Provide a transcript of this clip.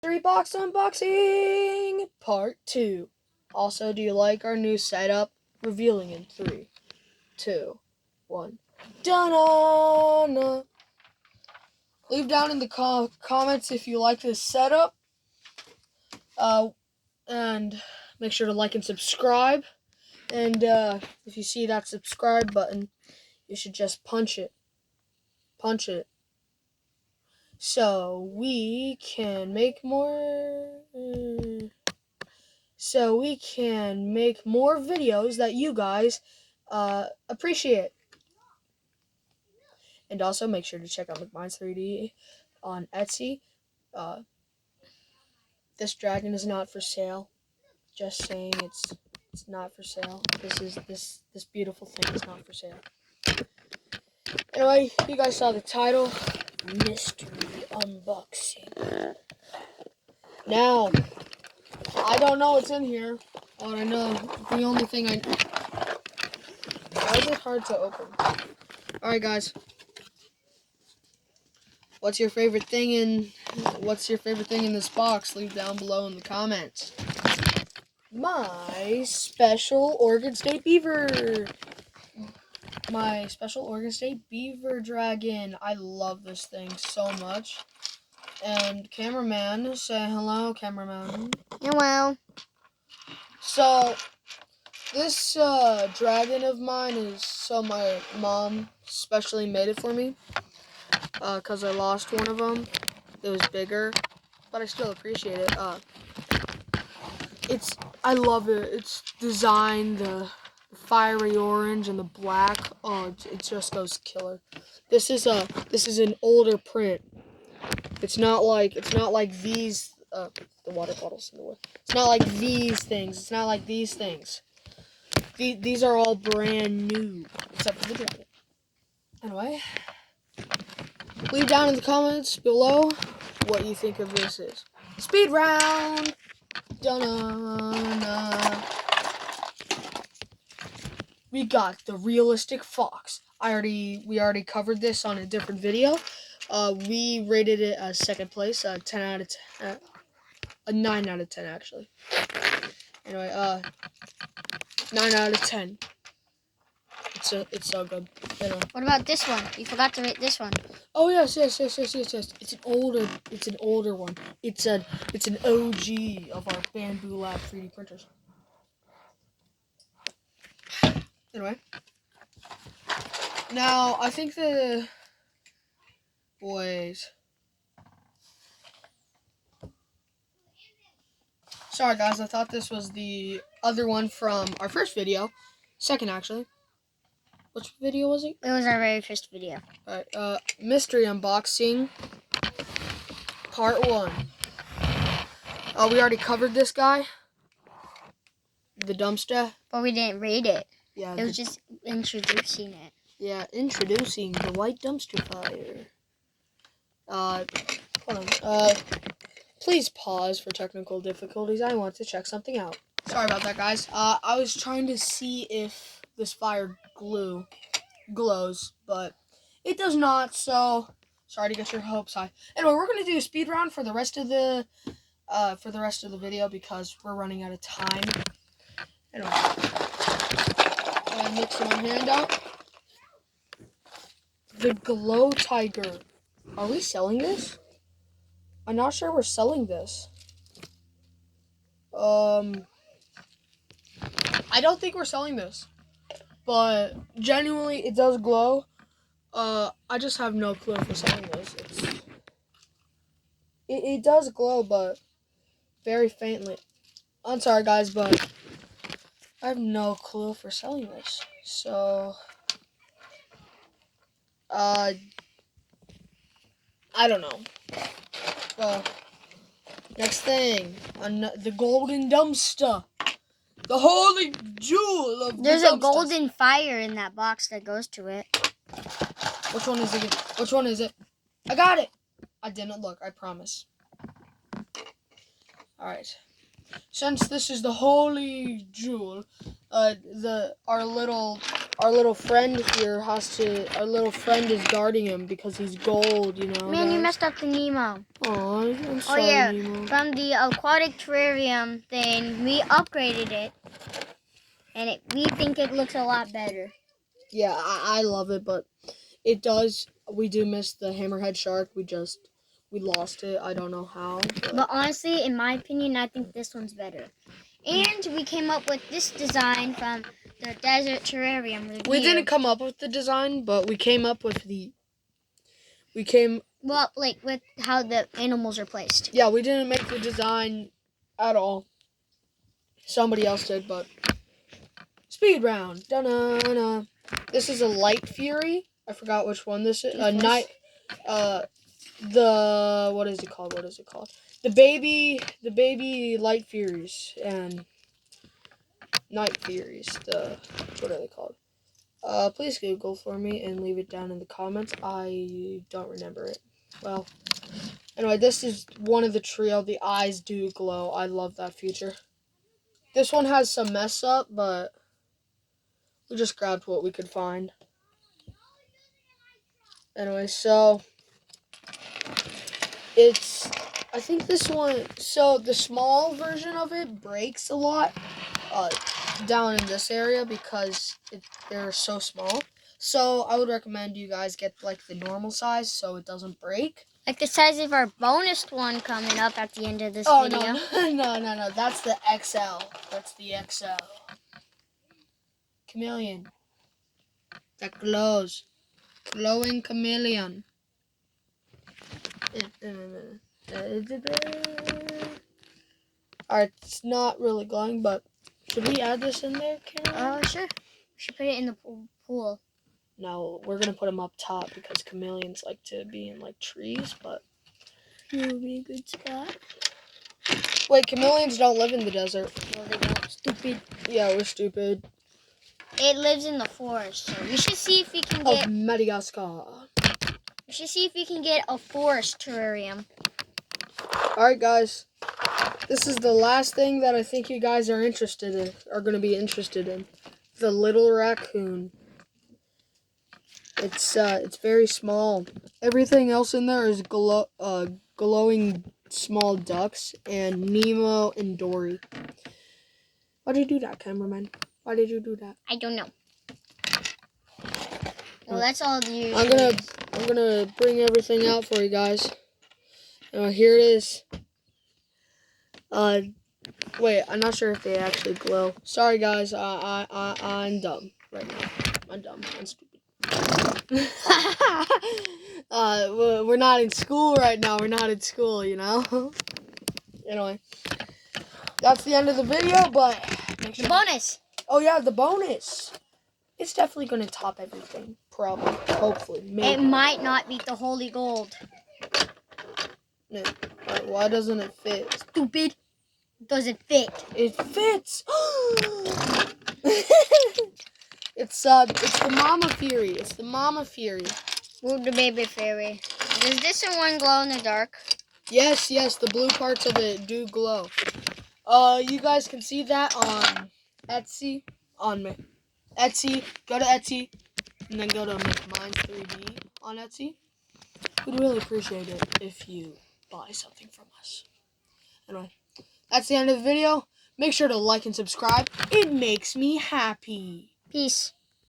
3-box unboxing part 2. Also, do you like our new setup? Revealing in 3, 2, 1. Dun-dun-dun. Leave down in the comments if you like this setup. And make sure to like and subscribe. And if you see that subscribe button, you should just punch it. Punch it. So we can make more videos that you guys appreciate. And also make sure to check out McMinds3D on Etsy. This dragon is not for sale. Just saying, it's not for sale. This beautiful thing is not for sale. Anyway, you guys saw the title, mystery unboxing. Now, I don't know what's in here. All I know, the only thing why is it hard to open? Alright guys. What's your favorite thing in this box? Leave down below in the comments. My special Oregon State Beaver. My special Oregon State Beaver dragon. I love this thing so much. And cameraman, say hello, cameraman. Hello. So, this dragon of mine my mom specially made it for me. Because I lost one of them. It was bigger, but I still appreciate it. I love it. It's designed, the fiery orange and the black. Oh, it just goes killer. This is an older print. It's not like these. The water bottles in the way. It's not like these things. It's not like these things. These are all brand new, except for the dragon. Anyway, leave down in the comments below what you think of this is. Speed round. Dun-dun-dun. We got the realistic fox. We already covered this on a different video. We rated it as second place, 10 out of 10, a 9 out of 10 actually. Anyway, 9 out of 10. It's so good. Anyway. What about this one? You forgot to rate this one. Oh yes. It's an older one. It's an OG of our Bambu Lab 3D printers. Anyway. Now, I think sorry guys, I thought this was the other one from our first video. Second actually. Which video was it? It was our very first video. Alright, mystery unboxing part 1. We already covered this guy. The dumpster. But we didn't rate it. Yeah. It was just introducing it. Yeah, introducing the white dumpster fire. Hold on. Please pause for technical difficulties. I want to check something out. Sorry about that, guys. I was trying to see if this fire glows, but it does not, so sorry to get your hopes high. Anyway, we're gonna do a speed round for the rest of the video because we're running out of time. Anyway, mix my hand out. The Glow Tiger. Are we selling this? I'm not sure we're selling this. I don't think we're selling this. But genuinely, it does glow. I just have no clue if we're selling this. It does glow, but very faintly. I'm sorry, guys, but I have no clue if we're selling this. So, I don't know. Well, next thing, the golden dumpster. The holy jewel of There's the a golden fire in that box that goes to it. Which one is it? Which one is it? I got it. I didn't look, I promise. Alright. Since this is the holy jewel, our little our little friend here our little friend is guarding him because he's gold, you know. Man, you guys. messed up the Nemo. Aw, I'm Oh sorry, yeah, Nemo. from the aquatic terrarium thing, we upgraded it, and we think it looks a lot better. Yeah, I love it, but it does. We do miss the hammerhead shark. We lost it. I don't know how. But honestly, in my opinion, I think this one's better. And we came up with this design from the Desert Terrarium review. We didn't come up with the design, but we came up with Well, like with how the animals are placed. Yeah, we didn't make the design at all. Somebody else did, but speed round. Da-na-na. This is a Light Fury. I forgot which one this is. What is it called? The baby Light Furies and Night Furies. What are they called? Please Google for me and leave it down in the comments. I don't remember it. Well, anyway, this is one of the trio. The eyes do glow. I love that feature. This one has some mess up, but we just grabbed what we could find. Anyway, so I think this one, so the small version of it breaks a lot down in this area because they're so small. So I would recommend you guys get like the normal size so it doesn't break. Like the size of our bonus one coming up at the end of this Oh, video. No. That's the XL. That's the XL. Chameleon. That glows. Glowing chameleon. Alright, it's not really glowing, but should we add this in there, Karen? Oh, sure. We should put it in the pool. No, we're gonna put them up top because chameleons like to be in like trees, but It would be a good spot. wait, chameleons don't live in the desert. No, they don't. Stupid. Yeah, we're stupid. It lives in the forest, so we should see if we can get. Of Madagascar. We should see if we can get a forest terrarium. Alright, guys. This is the last thing that I think you guys are gonna be interested in. The little raccoon. It's very small. Everything else in there is glowing small ducks and Nemo and Dory. Why did you do that, cameraman? Why did you do that? I don't know. Well, that's all the. I'm gonna bring everything out for you guys. Here it is. Wait, I'm not sure if they actually glow. Sorry, guys. I'm dumb right now. I'm dumb. I'm stupid. We're not in school right now. We're not in school, you know. Anyway, that's the end of the video. But make sure. The bonus. Oh yeah, the bonus. It's definitely gonna top everything. Probably. Hopefully. Maybe. It might not beat the holy gold. No. Why doesn't it fit? Stupid. Doesn't fit. It fits. It's the Mama Fury. It's the Mama Fury. Move the baby fairy. Does this one glow in the dark? Yes, the blue parts of it do glow. You guys can see that on Etsy. Etsy. Go to Etsy, and then go to Make Mine 3D on Etsy. We'd really appreciate it if you buy something from us. Anyway, that's the end of the video. Make sure to like and subscribe. It makes me happy. Peace.